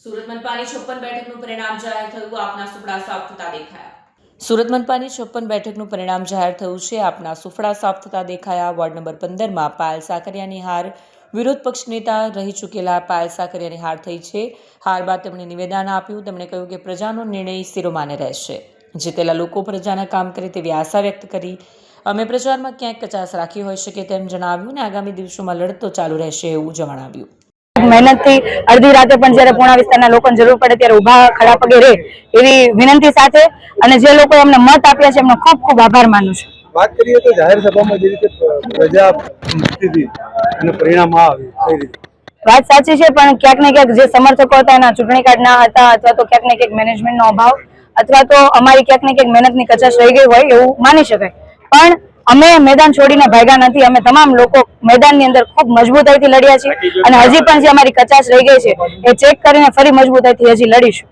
સુરત મનપાની 56 બેઠકનું પરિણામ જાહેર થયું, આપના સુફળા સાફ થતા દેખાયા। સુરત મનપાની 56 બેઠકનું પરિણામ જાહેર થયું છે, આપના સુફળા સાફ થતા દેખાયા। વોર્ડ નંબર 15માં પાયલ સાકરિયાની હાર, વિરોધ પક્ષ નેતા રહી ચૂકેલા પાયલ સાકરિયાની હાર થઈ છે। હાર બાદ તેમણે નિવેદન આપ્યું। તેમણે કહ્યું કે પ્રજાનો નિર્ણય શિરોમાને રહેશે। જીતેલા લોકો પ્રજાના કામ કરે તેવી આશા વ્યક્ત કરી। અમે પ્રચારમાં ક્યાંક કચાશ રાખી હોઈ શકે તેમ જણાવ્યું અને આગામી દિવસોમાં લડત તો ચાલુ રહેશે એવું જણાવ્યું। મહેનતથી અડધી રાતે પણ જ્યારે પૂર્ણા વિસ્તારના લોકોને જરૂર પડે ત્યારે ઊભા ખડા પગે રહે એવી વિનંતી સાથે અને જે લોકોએ અમને મત આપ્યા છે એમનો ખૂબ ખૂબ આભાર માનું છું। વાત કરીએ તો જાહેર સભામાં જે રીતે પ્રજા સ્થિતિ અને પરિણામ આવ્યું કઈ રીતે? વાત સાચી છે, પણ ક્યાંક ને ક્યાંક જે સમર્થકો હતા એના ચૂંટણી કાર્ડ ના હતા, અથવા તો ક્યાંક ને ક્યાંક મેનેજમેન્ટનો અભાવ, અથવા તો અમારી ક્યાંક ને ક્યાંક મહેનતની કચાશ રહી ગઈ હોય એવું માની શકાય। પણ અમે મેદાન છોડીને ભાગ્યા નથી। અમે તમામ લોકો મેદાનની અંદર ખૂબ મજબૂતાઈથી લડ્યા છીએ અને હજી પણ જે અમારી કચાશ રહી ગઈ છે એ ચેક કરીને ફરી મજબૂતાઈથી હજી લડીશું।